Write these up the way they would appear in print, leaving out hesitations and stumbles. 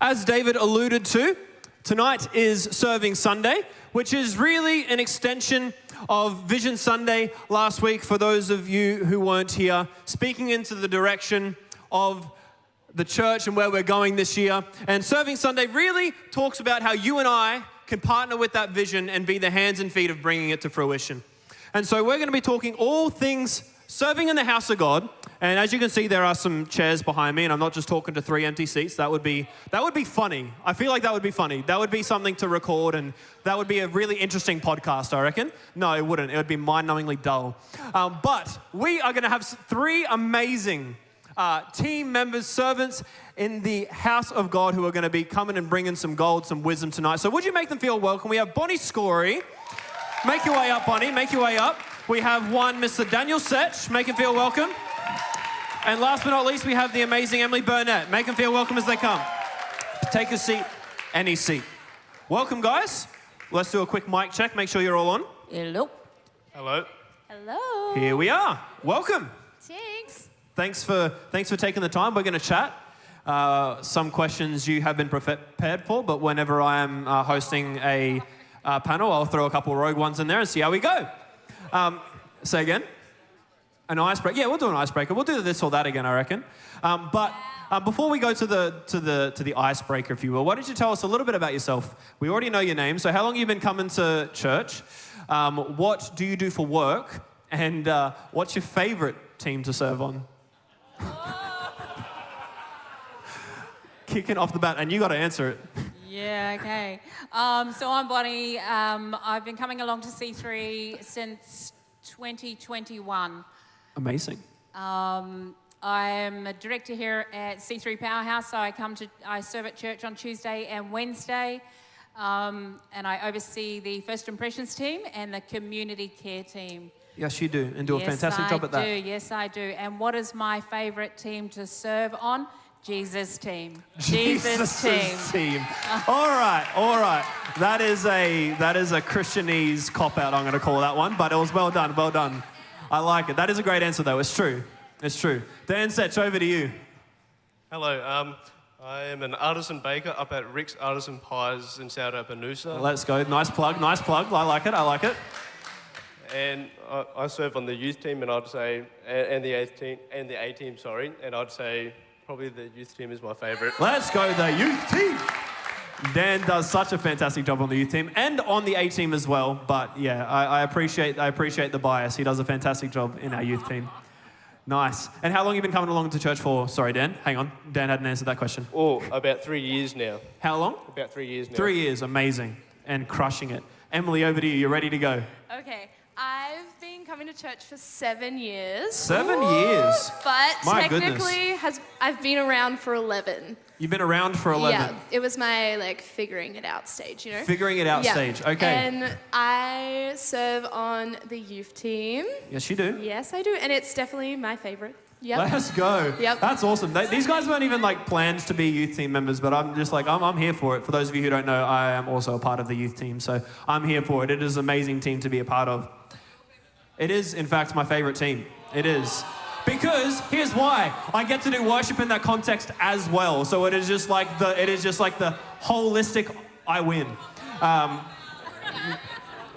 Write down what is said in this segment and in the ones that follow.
As David alluded to, tonight is Serving Sunday, which is really an extension of Vision Sunday last week for those of you who weren't here, speaking into the direction of the church and where we're going this year. And Serving Sunday really talks about how you and I can partner with that vision and be the hands and feet of bringing it to fruition. And so we're going to be talking all things serving in the house of God. And as you can see, there are some chairs behind me, and I'm not just talking to 3 empty seats. That would be funny. I feel like that would be funny. That would be something to record, and that would be a really interesting podcast, I reckon. No, it wouldn't. It would be mind-numbingly dull. But we are going to have 3 amazing team members, servants in the house of God who are going to be coming and bringing some gold, some wisdom tonight. So would you make them feel welcome? We have Bonnie Scorey. Make your way up, Bonnie. Make your way up. We have one Mr. Daniel Setch. Make him feel welcome. And last but not least, we have the amazing Emily Burnett. Make them feel welcome as they come. Take a seat, any seat. Welcome, guys. Let's do a quick mic check. Make sure you're all on. Hello. Hello. Hello. Here we are. Welcome. Thanks. Thanks for taking the time. We're going to chat. Some questions you have been prepared for, but whenever I am hosting a panel, I'll throw a couple of rogue ones in there and see how we go. Say again. An icebreaker. Yeah, we'll do an icebreaker. We'll do this or that again, I reckon. But before we go to the icebreaker, if you will, why don't you tell us a little bit about yourself? We already know your name. So how long have you been coming to church? What do you do for work? And what's your favorite team to serve on? Kicking off the bat, and you got to answer it. Yeah, okay. So I'm Bonnie. I've been coming along to C3 since 2021. Amazing. I'm a director here at C3 Powerhouse, so I serve at church on Tuesday and Wednesday, and I oversee the First Impressions team and the community care team. Yes, you do, and do a fantastic job at that. Yes, I do. And what is my favourite team to serve on? Jesus team. Jesus team. All right. That is a Christianese cop-out, I'm going to call that one, but it was well done. I like it. That is a great answer, though. It's true. Dan Setch, over to you. Hello. I am an artisan baker up at Rick's Artisan Pies in Sourdough Noosa. Let's go. Nice plug. I like it. And I serve on the youth team, and I'd say, and the A team, sorry, and I'd say probably the youth team is my favourite. Let's go, the youth team. Dan does such a fantastic job on the youth team and on the A team as well. But yeah, I appreciate the bias. He does a fantastic job in our youth team. Nice. And how long have you been coming along to church for? Sorry, Dan. Hang on. Dan hadn't answered that question. Oh, about 3 years now. How long? About 3 years now. 3 years. Amazing. And crushing it. Emily, over to you. You're ready to go. Okay. I've been coming to church for 7 years. 7 years? But My technically, I've been around for 11. You've been around for 11? Yeah, it was my, figuring it out stage, you know? Figuring it out stage, okay. And I serve on the youth team. Yes, you do. Yes, I do, and it's definitely my favourite. Yep. Let's go. Yep. That's awesome. These guys weren't even, planned to be youth team members, but I'm just I'm here for it. For those of you who don't know, I am also a part of the youth team, so I'm here for it. It is an amazing team to be a part of. It is, in fact, my favourite team. It is. Because, here's why. I get to do worship in that context as well. So it is just like the holistic, I win.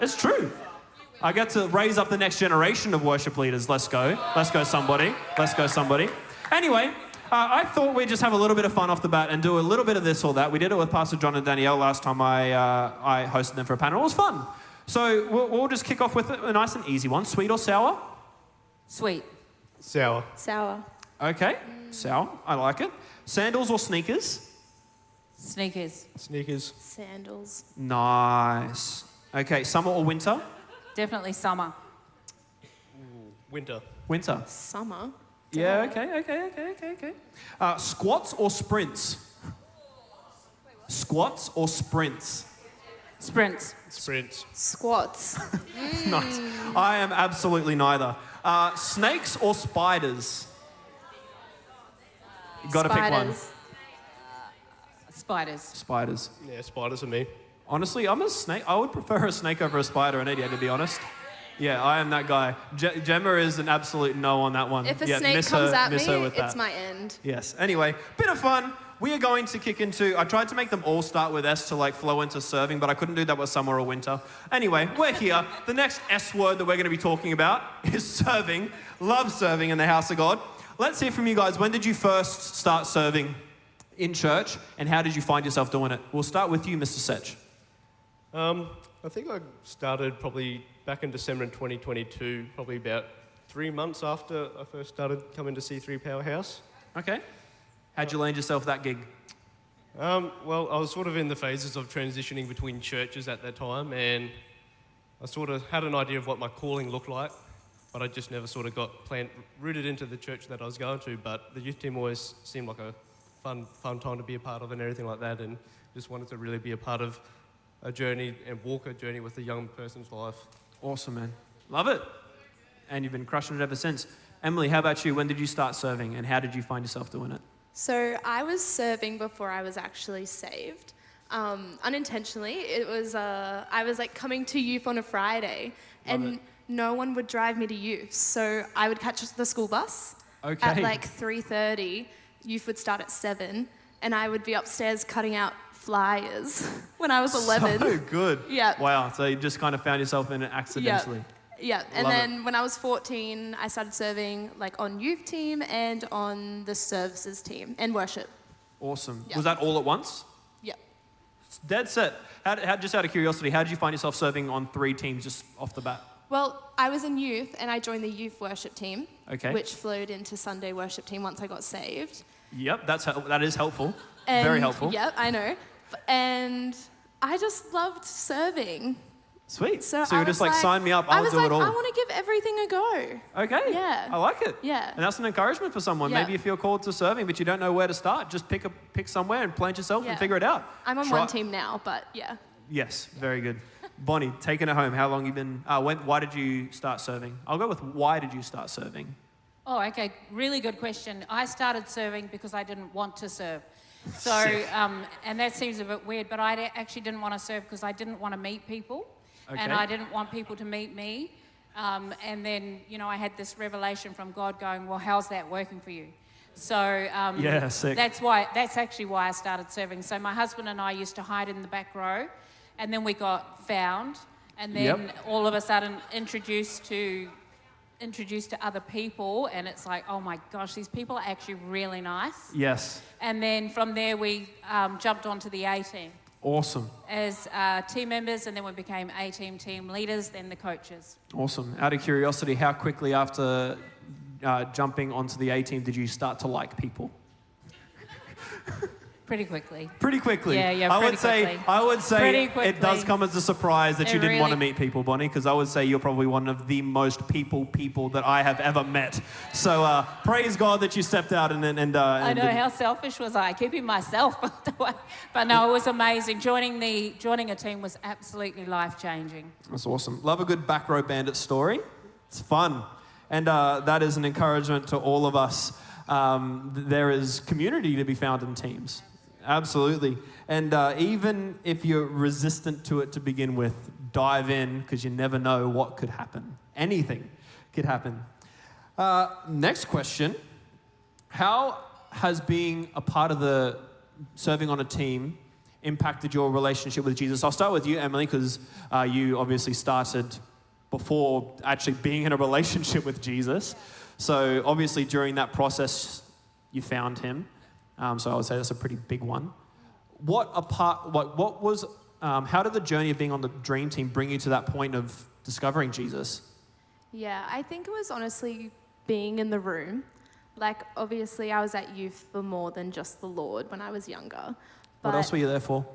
It's true. I get to raise up the next generation of worship leaders. Let's go. Let's go, somebody. Anyway, I thought we'd just have a little bit of fun off the bat and do a little bit of this or that. We did it with Pastor John and Danielle last time I hosted them for a panel. It was fun. So we'll just kick off with a nice and easy one. Sweet or sour? Sweet. Sour. Sour. Okay, sour. I like it. Sandals or sneakers? Sneakers. Sneakers. Sandals. Nice. Okay, summer or winter? Definitely summer. Winter. Winter. Summer. Yeah, okay. Squats or sprints? Squats or sprints? Sprints. Squats. Nice. I am absolutely neither. Snakes or spiders? You got to pick one. Spiders. Yeah, spiders are me. Honestly, I'm a snake. I would prefer a snake over a spider any day, to be honest. Yeah, I am that guy. Gemma is an absolute no on that one. If a yeah, snake comes at me, it's my end. Yes. Anyway, bit of fun. We are going to kick into, I tried to make them all start with S to like flow into serving, but I couldn't do that with summer or winter. Anyway, we're here. The next S word that we're going to be talking about is serving. Love serving in the house of God. Let's hear from you guys. When did you first start serving in church, and how did you find yourself doing it? We'll start with you, Mr. Setch. I think I started probably back in December in 2022, probably about 3 months after I first started coming to C3 Powerhouse. Okay. How'd you land yourself that gig? Well, I was sort of in the phases of transitioning between churches at that time, and I sort of had an idea of what my calling looked like, but I just never sort of got rooted into the church that I was going to. But the youth team always seemed like a fun time to be a part of and everything like that, and just wanted to really be a part of a journey and walk a journey with a young person's life. Awesome, man. Love it. And you've been crushing it ever since. Emily, how about you? When did you start serving, and how did you find yourself doing it? So I was serving before I was actually saved. Unintentionally, it was I was like coming to youth on a Friday, and no one would drive me to youth, so I would catch the school bus at like 3:30. Youth would start at 7, and I would be upstairs cutting out flyers when I was 11. So good. Yeah. Wow. So you just kind of found yourself in it accidentally. Yeah, and Love then when I was 14, I started serving like on youth team and on the services team and worship. Awesome. Yeah. Was that all at once? Yeah. Dead set. Just out of curiosity, how did you find yourself serving on 3 teams just off the bat? Well, I was in youth and I joined the youth worship team, Okay. which flowed into Sunday worship team once I got saved. Yep, that is helpful. And, Very helpful. Yep, I know. And I just loved serving. Sweet. So you're just like, sign me up, I'll do it all. I want to give everything a go. Okay. Yeah. I like it. Yeah. And that's an encouragement for someone. Yeah. Maybe you feel called to serving, but you don't know where to start. Just pick somewhere and plant yourself and figure it out. I'm on one team now, but yeah. Yes, very good. Bonnie, taking it home. How long you been? Why did you start serving? I'll go with why did you start serving? Oh, okay. Really good question. I started serving because I didn't want to serve. So, and that seems a bit weird, but I actually didn't want to serve because I didn't want to meet people. Okay. And I didn't want people to meet me. And then, I had this revelation from God going, well, how's that working for you? So sick. that's actually why I started serving. So my husband and I used to hide in the back row, and then we got found, and then all of a sudden introduced to other people, and it's like, oh my gosh, these people are actually really nice. Yes. And then from there we jumped onto the A team. Awesome. As team members, and then we became A-team team leaders, then the coaches. Awesome. Out of curiosity, how quickly after jumping onto the A-team did you start to like people? Pretty quickly. Pretty quickly. Yeah, I pretty would say, quickly. I would say Pretty it quickly. does come as a surprise that It you didn't want to really- meet people, Bonnie, because I would say you're probably one of the most people that I have ever met. So praise God that you stepped out and I know, how selfish was I? Keeping myself. But no, it was amazing. Joining a team was absolutely life-changing. That's awesome. Love a good back row bandit story. It's fun. And that is an encouragement to all of us. There is community to be found in teams. Absolutely. And even if you're resistant to it to begin with, dive in, because you never know what could happen. Anything could happen. Next question. How has being a part of the serving on a team impacted your relationship with Jesus? I'll start with you, Emily, because you obviously started before actually being in a relationship with Jesus. So obviously during that process, you found him. So I would say that's a pretty big one. How did the journey of being on the dream team bring you to that point of discovering Jesus? Yeah, I think it was honestly being in the room. Like, obviously, I was at youth for more than just the Lord when I was younger. What else were you there for?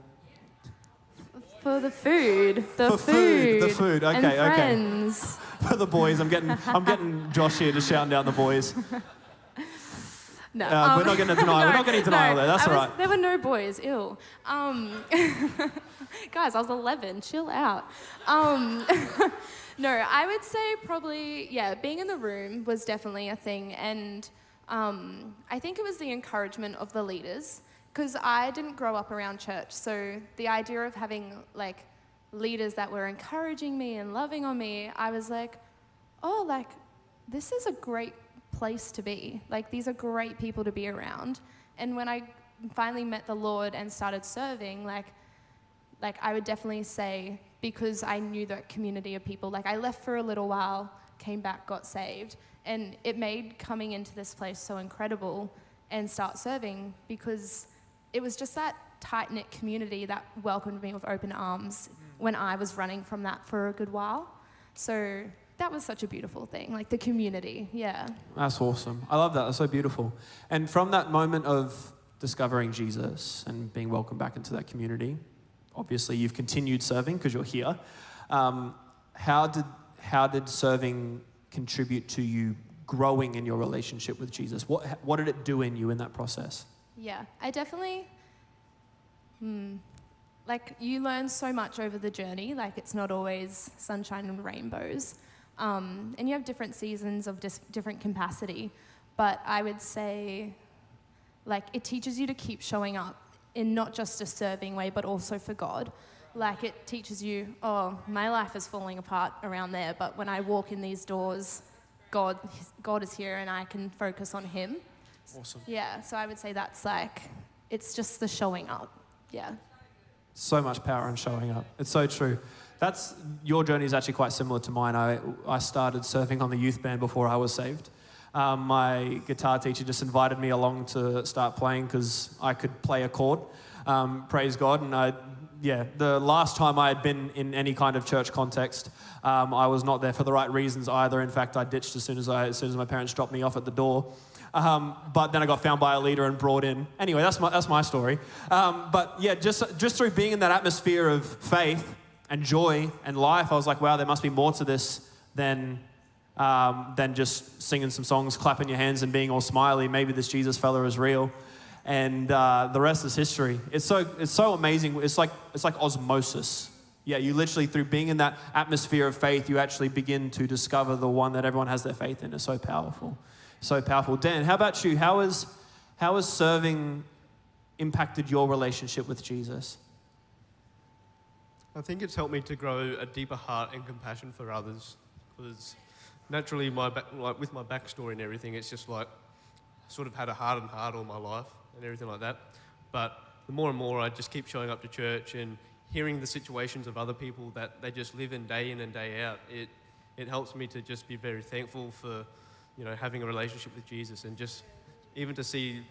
For the food. The food. Okay, and friends. For the boys. I'm getting Josh here just shouting down the boys. No, we're not getting a denial. We're not getting denial there. That's all right. There were no boys. Ew. Guys, I was 11. Chill out. No, I would say probably, being in the room was definitely a thing. And I think it was the encouragement of the leaders, because I didn't grow up around church. So the idea of having like leaders that were encouraging me and loving on me, I was like, oh, like this is a great place to be. Like, these are great people to be around. And when I finally met the Lord and started serving, like I would definitely say, because I knew that community of people, like I left for a little while, came back, got saved, and it made coming into this place so incredible and start serving, because it was just that tight-knit community that welcomed me with open arms when I was running from that for a good while. So that was such a beautiful thing, like the community, yeah. That's awesome. I love that. That's so beautiful. And from that moment of discovering Jesus and being welcomed back into that community, obviously you've continued serving because you're here. How did serving contribute to you growing in your relationship with Jesus? What did it do in you in that process? Yeah, I definitely, like you learn so much over the journey, like it's not always sunshine and rainbows. And you have different seasons of different capacity, but I would say like it teaches you to keep showing up in not just a serving way, but also for God. Like it teaches you, oh, my life is falling apart around there, but when I walk in these doors, God is here and I can focus on Him. Awesome. Yeah, so I would say that's like, it's just the showing up, yeah. So much power in showing up. It's so true. Your journey is actually quite similar to mine. I started serving on the youth band before I was saved. My guitar teacher just invited me along to start playing because I could play a chord. Praise God. And the last time I had been in any kind of church context, I was not there for the right reasons either. In fact, I ditched as soon as my parents dropped me off at the door. But then I got found by a leader and brought in. Anyway, that's my story. But yeah, just through being in that atmosphere of faith and joy and life, I was like, wow, there must be more to this than just singing some songs, clapping your hands and being all smiley. Maybe this Jesus fella is real. And the rest is history. It's so amazing. It's like osmosis. Yeah, you literally, through being in that atmosphere of faith, you actually begin to discover the one that everyone has their faith in. It's so powerful. So powerful. Dan, how about you? How has serving impacted your relationship with Jesus? I think it's helped me to grow a deeper heart and compassion for others, because naturally, with my backstory and everything, it's just like I sort of had a hardened heart all my life and everything like that. But the more and more I just keep showing up to church and hearing the situations of other people that they just live in and day out, it helps me to just be very thankful for, having a relationship with Jesus, and just even to see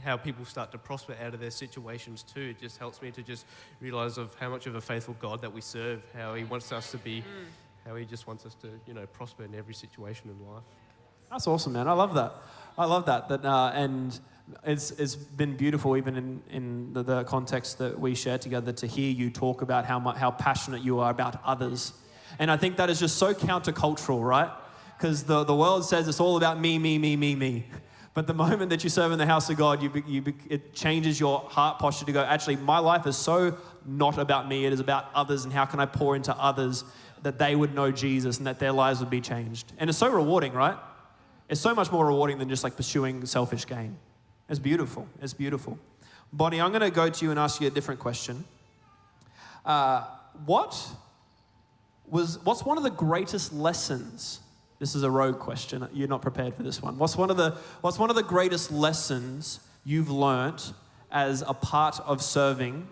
how people start to prosper out of their situations too. It just helps me to just realize of how much of a faithful God that we serve, how He wants us to be, how He just wants us to, prosper in every situation in life. That's awesome, man. I love that. And it's been beautiful, even in the context that we share together, to hear you talk about how passionate you are about others. And I think that is just so countercultural, right? Because the world says it's all about me. But the moment that you serve in the house of God, it changes your heart posture to go, actually, my life is so not about me. It is about others, and how can I pour into others that they would know Jesus and that their lives would be changed. And it's so rewarding, right? It's so much more rewarding than just like pursuing selfish gain. It's beautiful. It's beautiful. Bonnie, I'm going to go to you and ask you a different question. What's one of the greatest lessons? This is a rogue question. You're not prepared for this one. What's one of the greatest lessons you've learnt as a part of serving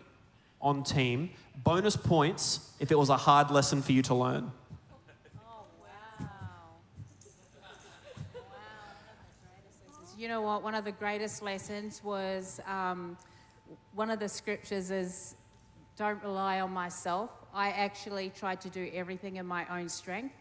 on team? Bonus points if it was a hard lesson for you to learn. Oh, wow. You know what? One of the greatest lessons was one of the scriptures is, don't rely on myself. I actually tried to do everything in my own strength.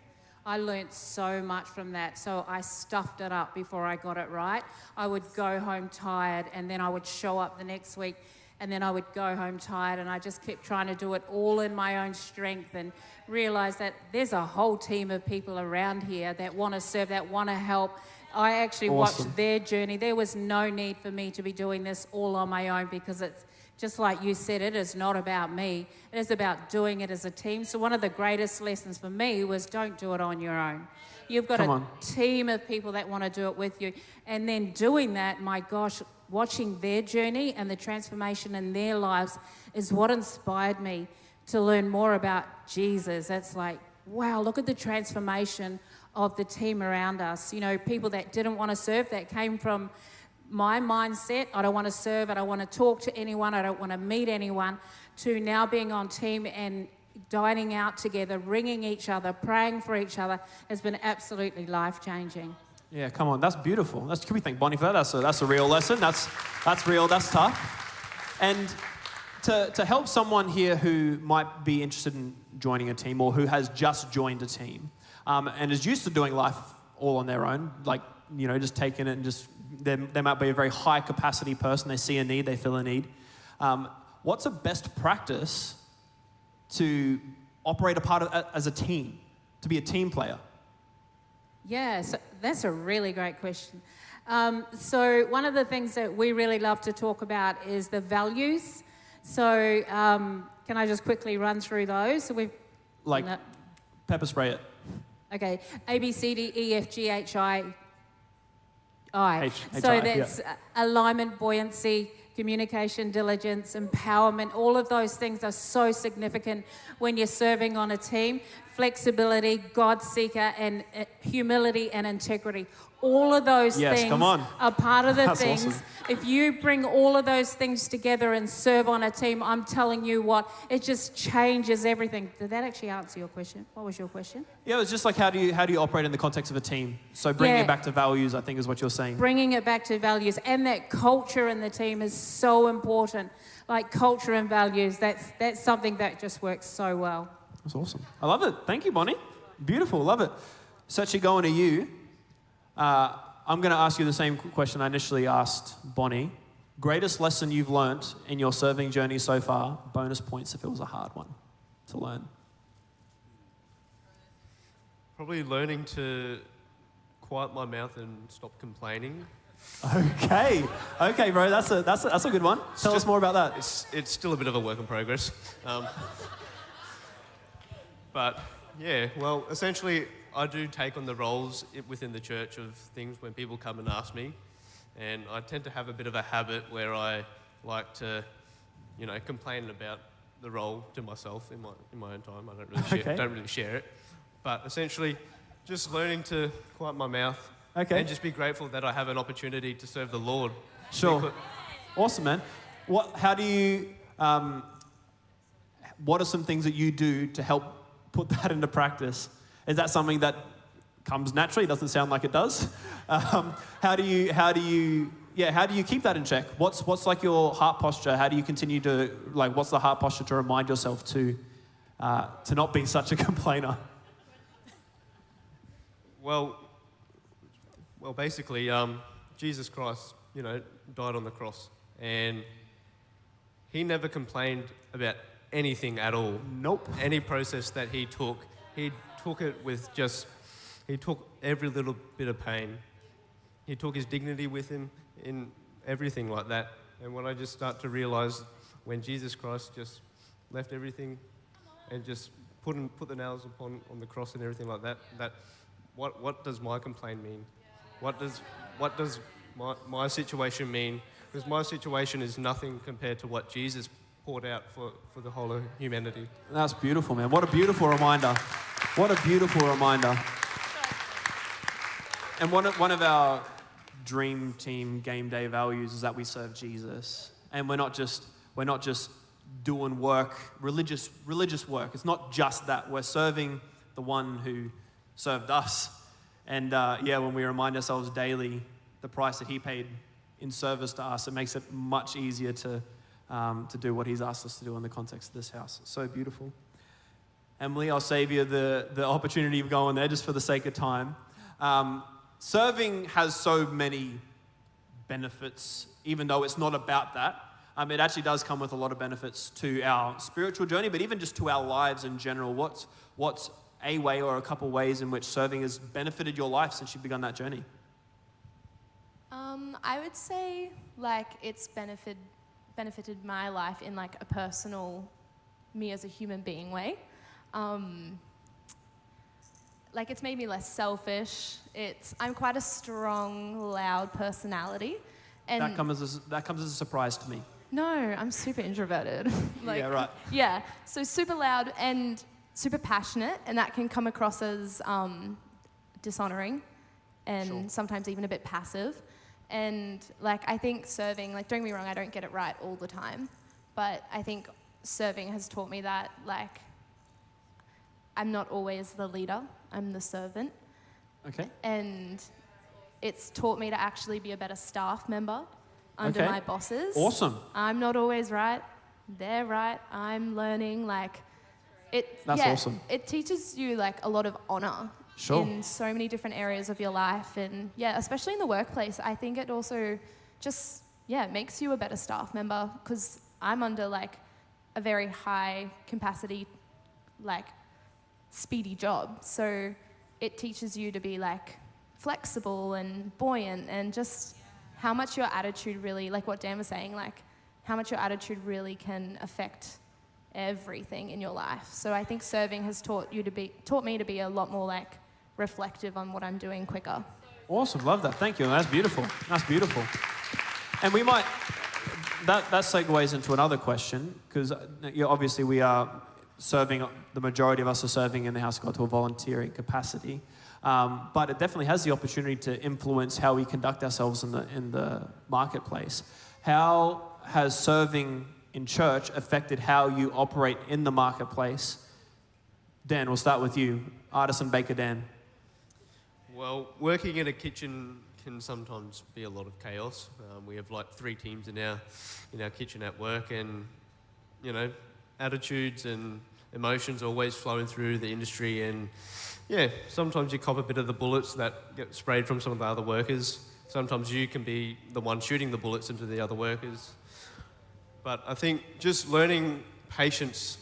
I learnt so much from that, so I stuffed it up before I got it right. I would go home tired, and then I would show up the next week, and then I would go home tired, and I just kept trying to do it all in my own strength, and realised that there's a whole team of people around here that want to serve, that want to help. I actually watched their journey. There was no need for me to be doing this all on my own, because it's just like you said, it is not about me. It is about doing it as a team. So one of the greatest lessons for me was, don't do it on your own. You've got a team of people that want to do it with you. And then doing that, my gosh, watching their journey and the transformation in their lives is what inspired me to learn more about Jesus. It's like, wow, look at the transformation of the team around us. People that didn't want to serve, that came from my mindset, I don't want to serve, I don't want to talk to anyone, I don't want to meet anyone, to now being on team and dining out together, ringing each other, praying for each other, has been absolutely life-changing. Yeah, come on, that's beautiful. Can we thank Bonnie for that? That's a real lesson. That's real, that's tough. And to help someone here who might be interested in joining a team or who has just joined a team and is used to doing life all on their own, like, just taking it and just, they might be a very high capacity person, they see a need, they feel a need. What's a best practice to operate as a team, to be a team player? Yeah, so that's a really great question. So one of the things that we really love to talk about is the values. So can I just quickly run through those? So we've pepper spray it. Okay, A, B, C, D, E, F, G, H, I. H, So I, that's alignment, buoyancy, communication, diligence, empowerment. All of those things are so significant when you're serving on a team. Flexibility, God seeker, and humility and integrity. All of those things are part of the That's things. awesome. If you bring all of those things together and serve on a team, I'm telling you what, it just changes everything. Did that actually answer your question? What was your question? Yeah, it was just like how do you operate in the context of a team? So bringing it back to values, I think, is what you're saying. Bringing it back to values, and that culture in the team is so important. Like culture and values, that's something that just works so well. That's awesome. I love it. Thank you, Bonnie. Beautiful. Love it. Setch, going to you. I'm going to ask you the same question I initially asked Bonnie. Greatest lesson you've learnt in your serving journey so far? Bonus points if it was a hard one to learn. Probably learning to quiet my mouth and stop complaining. Okay, bro. That's a good one. Tell us more about that. It's still a bit of a work in progress. But yeah, well, essentially, I do take on the roles within the church of things when people come and ask me, and I tend to have a bit of a habit where I like to, complain about the role to myself in my own time. I don't really share it, but essentially, just learning to quiet my mouth and just be grateful that I have an opportunity to serve the Lord. Sure, awesome, man. What are some things that you do to help put that into practice? Is that something that comes naturally? It doesn't sound like it does. How do you keep that in check? What's like your heart posture? How do you continue to what's the heart posture to remind yourself to not be such a complainer? Well, basically, Jesus Christ, died on the cross, and he never complained about anything at all. Nope. Any process that he took it with he took every little bit of pain. He took his dignity with him in everything like that. And when I just start to realize when Jesus Christ just left everything and just put the nails on the cross and everything like that, what does my complaint mean? What does my situation mean? Because my situation is nothing compared to what Jesus poured out for the whole of humanity. That's beautiful, man. What a beautiful reminder. What a beautiful reminder. And one of our dream team game day values is that we serve Jesus. And we're not just doing work, religious work. It's not just that. We're serving the one who served us. And when we remind ourselves daily the price that he paid in service to us, it makes it much easier to do what he's asked us to do in the context of this house. It's so beautiful. Emily, I'll save you the opportunity of going there just for the sake of time. Serving has so many benefits, even though it's not about that. It actually does come with a lot of benefits to our spiritual journey, but even just to our lives in general. What's a way or a couple ways in which serving has benefited your life since you've begun that journey? I would say it's benefited my life in a personal, me as a human being way. It's made me less selfish. I'm quite a strong, loud personality, and that comes as a surprise to me. No, I'm super introverted. Yeah, right. Yeah, so super loud and super passionate, and that can come across as dishonoring and sometimes even a bit passive. And like, I think serving, like, don't get me wrong, I don't get it right all the time, but I think serving has taught me that, like, I'm not always the leader, I'm the servant. Okay. And it's taught me to actually be a better staff member under Okay. my bosses. Awesome. I'm not always right, they're right, I'm learning, like, That's awesome. It teaches you, like, a lot of honor. Sure. In so many different areas of your life, and yeah, especially in the workplace. I think it also just makes you a better staff member, because I'm under like a very high capacity, like speedy job, so it teaches you to be like flexible and buoyant, and just how much your attitude really, like what Dan was saying, like how much your attitude really can affect everything in your life. So I think serving has taught me to be a lot more like reflective on what I'm doing quicker. Awesome, love that. Thank you. That's beautiful. That's beautiful. And we might, that segues into another question, because obviously we are serving, the majority of us are serving in the House of God to a volunteering capacity. But it definitely has the opportunity to influence how we conduct ourselves in the marketplace. How has serving in church affected how you operate in the marketplace? Dan, we'll start with you. Artisan Baker Dan. Well, working in a kitchen can sometimes be a lot of chaos. We have like 3 teams in our kitchen at work, and attitudes and emotions always flowing through the industry, and sometimes you cop a bit of the bullets that get sprayed from some of the other workers. Sometimes you can be the one shooting the bullets into the other workers. But I think just learning patience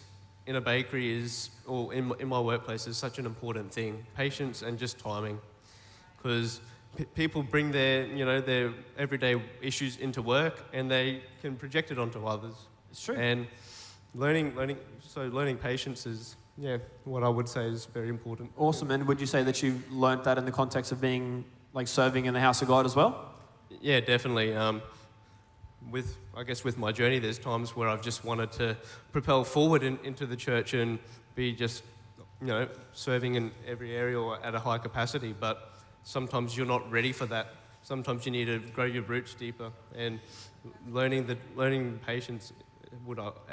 in a bakery or in my workplace is such an important thing. Patience and just timing. Because people bring their everyday issues into work, and they can project it onto others. It's true. And learning patience is, what I would say is very important. Awesome. And would you say that you've learnt that in the context of being, like, serving in the house of God as well? Yeah, definitely. With my journey, there's times where I've just wanted to propel forward into the church and be just, serving in every area or at a high capacity, but sometimes you're not ready for that. Sometimes you need to grow your roots deeper, and learning patience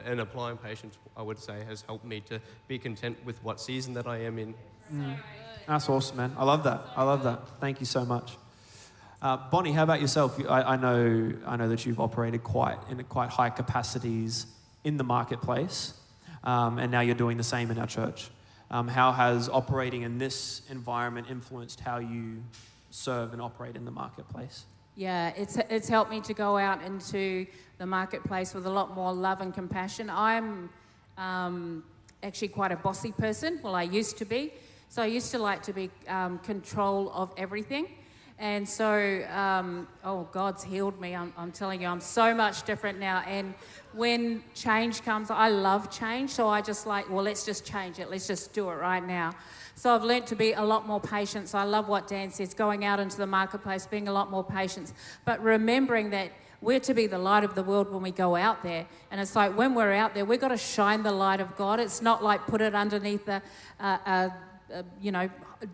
and applying patience, I would say, has helped me to be content with what season that I am in. That's awesome, man. I love that. Thank you so much. Bonnie, how about yourself? I know that you've operated in quite high capacities in the marketplace, and now you're doing the same in our church. How has operating in this environment influenced how you serve and operate in the marketplace? Yeah, it's helped me to go out into the marketplace with a lot more love and compassion. I'm actually quite a bossy person. Well, I used to be. So I used to like to be control of everything. And so, God's healed me. I'm telling you, I'm so much different now. And when change comes, I love change. So I just let's just change it. Let's just do it right now. So I've learnt to be a lot more patient. So I love what Dan says, going out into the marketplace, being a lot more patient. But remembering that we're to be the light of the world when we go out there. And it's like when we're out there, we've got to shine the light of God. It's not like put it underneath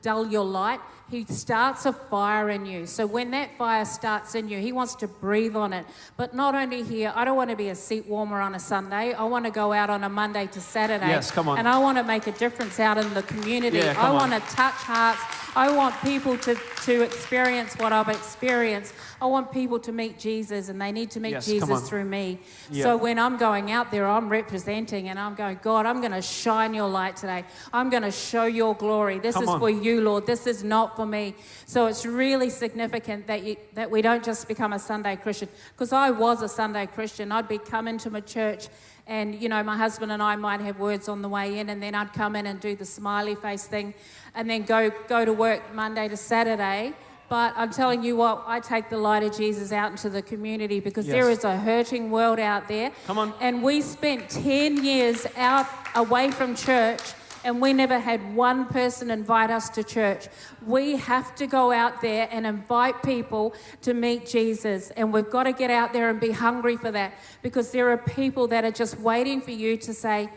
dull your light. He starts a fire in you. So when that fire starts in you, he wants to breathe on it. But not only here, I don't want to be a seat warmer on a Sunday. I want to go out on a Monday to Saturday. Yes, come on. And I want to make a difference out in the community. Yeah, I come want on. to touch hearts. I want people to experience what I've experienced. I want people to meet Jesus, and they need to meet Yes, come on. Jesus through me. Yeah. So when I'm going out there, I'm representing, and I'm going, God, I'm going to shine your light today. I'm going to show your glory. This Come is on. for you, Lord. This is not for me. So it's really significant that we don't just become a Sunday Christian. Because I was a Sunday Christian. I'd be coming to my church, and, my husband and I might have words on the way in, and then I'd come in and do the smiley face thing, and then go to work Monday to Saturday. But I'm telling you what, I take the light of Jesus out into the community, because there is a hurting world out there. Come on. And we spent 10 years out away from church, and we never had one person invite us to church. We have to go out there and invite people to meet Jesus. And we've got to get out there and be hungry for that, because there are people that are just waiting for you to say,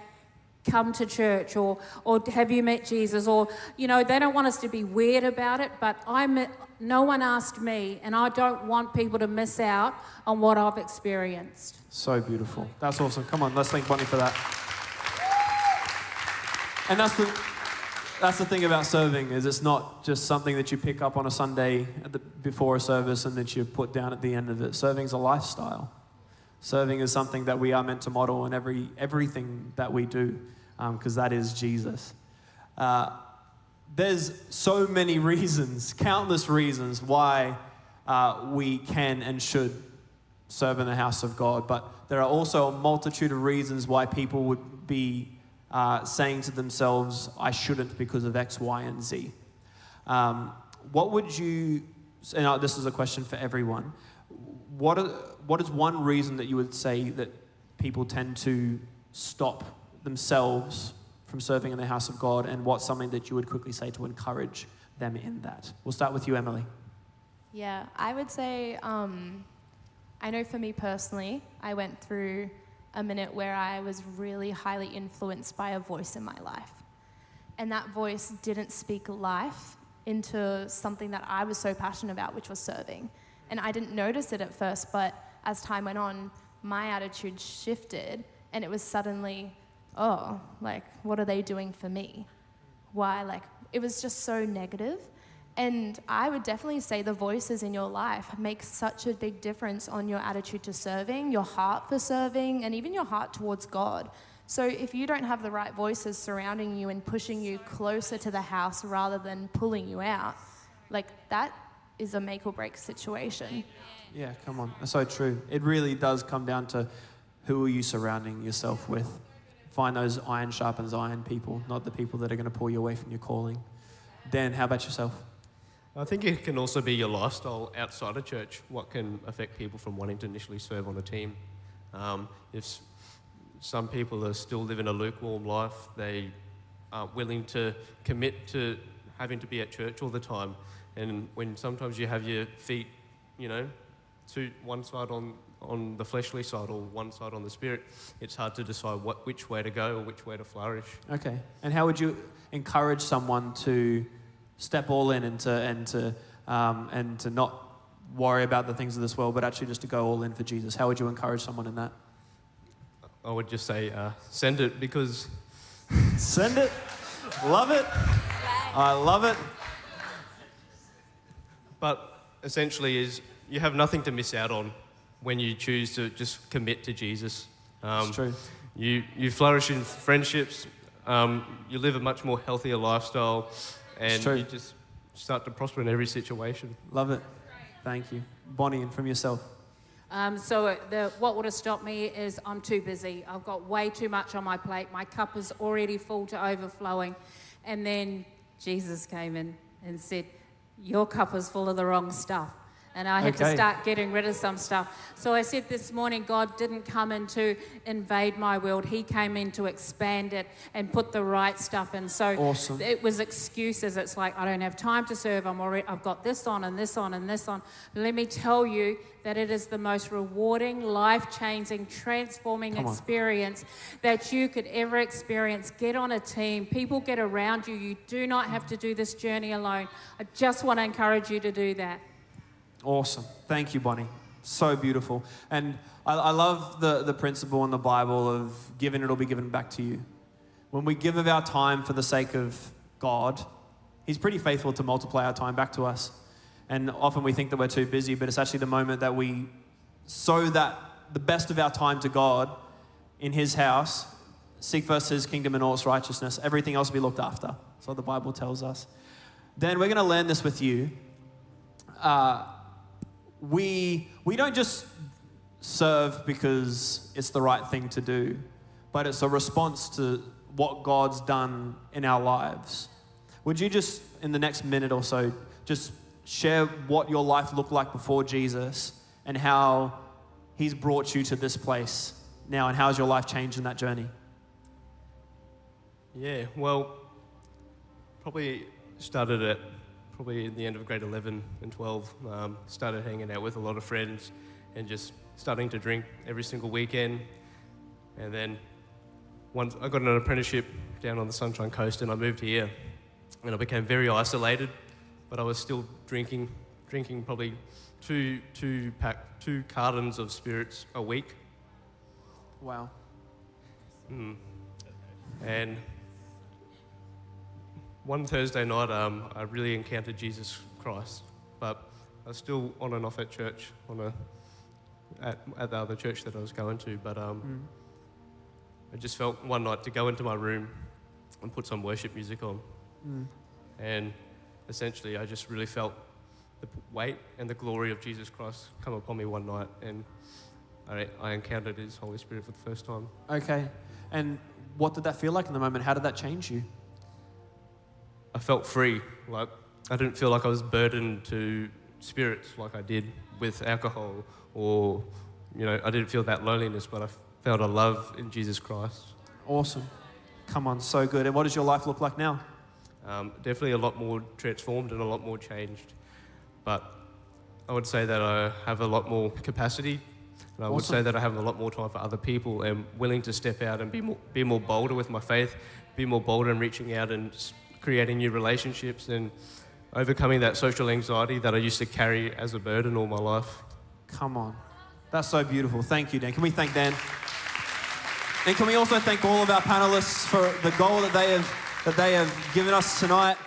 come to church, or have you met Jesus, or, you know, they don't want us to be weird about it, but no one asked me, and I don't want people to miss out on what I've experienced. So beautiful. That's awesome. Come on, let's thank Bonnie for that. And that's the thing about serving, is it's not just something that you pick up on a Sunday before a service and that you put down at the end of it. Serving is a lifestyle. Serving is something that we are meant to model in everything that we do, because that is Jesus. There's so many reasons, countless reasons why we can and should serve in the house of God, but there are also a multitude of reasons why people would be saying to themselves, I shouldn't because of X, Y, and Z. What would you, and this is a question for everyone, what is one reason that you would say that people tend to stop themselves from serving in the house of God, and what's something that you would quickly say to encourage them in that? We'll start with you, Emily. Yeah, I would say, I know for me personally, I went through a minute where I was really highly influenced by a voice in my life. And that voice didn't speak life into something that I was so passionate about, which was serving. And I didn't notice it at first, but as time went on, my attitude shifted, and it was suddenly, oh, like, what are they doing for me? Why? Like, it was just so negative. And I would definitely say the voices in your life make such a big difference on your attitude to serving, your heart for serving, and even your heart towards God. So if you don't have the right voices surrounding you and pushing you closer to the house rather than pulling you out, like, that is a make or break situation. Yeah, come on. That's so true. It really does come down to who are you surrounding yourself with. Find those iron sharpens iron people, not the people that are going to pull you away from your calling. Dan, how about yourself? I think it can also be your lifestyle outside of church, what can affect people from wanting to initially serve on a team. If some people are still living a lukewarm life, they aren't willing to commit to having to be at church all the time. And when sometimes you have your feet, to one side on the fleshly side or one side on the spirit, it's hard to decide which way to go or which way to flourish. Okay. And how would you encourage someone to step all in and to not worry about the things of this world, but actually just to go all in for Jesus? How would you encourage someone in that? I would just say, send it, because... Send it. Love it. I love it. But essentially is you have nothing to miss out on when you choose to just commit to Jesus. It's true. You flourish in friendships, you live a much more healthier lifestyle, and you just start to prosper in every situation. Love it. Thank you. Bonnie, and from yourself. What would have stopped me is I'm too busy. I've got way too much on my plate. My cup is already full to overflowing. And then Jesus came in and said, your cup is full of the wrong stuff. And I had to start getting rid of some stuff. So I said this morning, God didn't come in to invade my world. He came in to expand it and put the right stuff in. So awesome. It was excuses. It's like, I don't have time to serve. I've got this on and this on and this on. But let me tell you that it is the most rewarding, life-changing, transforming experience that you could ever experience. Get on a team. People get around you. You do not have to do this journey alone. I just want to encourage you to do that. Awesome. Thank you, Bonnie. So beautiful. And I love the principle in the Bible of given, it'll be given back to you. When we give of our time for the sake of God, He's pretty faithful to multiply our time back to us. And often we think that we're too busy, but it's actually the moment that we sow that the best of our time to God in His house, seek first His kingdom and all its righteousness, everything else will be looked after. That's what the Bible tells us. Dan, we're going to learn this with you. We don't just serve because it's the right thing to do, but it's a response to what God's done in our lives. Would you just, in the next minute or so, just share what your life looked like before Jesus and how He's brought you to this place now, and how's your life changed in that journey? Yeah, well, probably started at in the end of grade 11 and 12, started hanging out with a lot of friends and just starting to drink every single weekend. And then once I got an apprenticeship down on the Sunshine Coast and I moved here, and I became very isolated, but I was still drinking probably two cartons of spirits a week. Wow. And one Thursday night, I really encountered Jesus Christ, but I was still on and off at church, at the other church that I was going to. But I just felt one night to go into my room and put some worship music on, and essentially I just really felt the weight and the glory of Jesus Christ come upon me one night, and I encountered His Holy Spirit for the first time. Okay. And what did that feel like in the moment? How did that change you? I felt free. Like, I didn't feel like I was burdened to spirits like I did with alcohol, or, I didn't feel that loneliness, but I felt a love in Jesus Christ. Awesome. Come on, so good. And what does your life look like now? Definitely a lot more transformed and a lot more changed. But I would say that I have a lot more capacity, and I would say that I have a lot more time for other people, and willing to step out and be more bolder with my faith, be more bolder in reaching out and creating new relationships, and overcoming that social anxiety that I used to carry as a burden all my life. Come on. That's so beautiful. Thank you, Dan. Can we thank Dan? And can we also thank all of our panelists for the goal that they have given us tonight?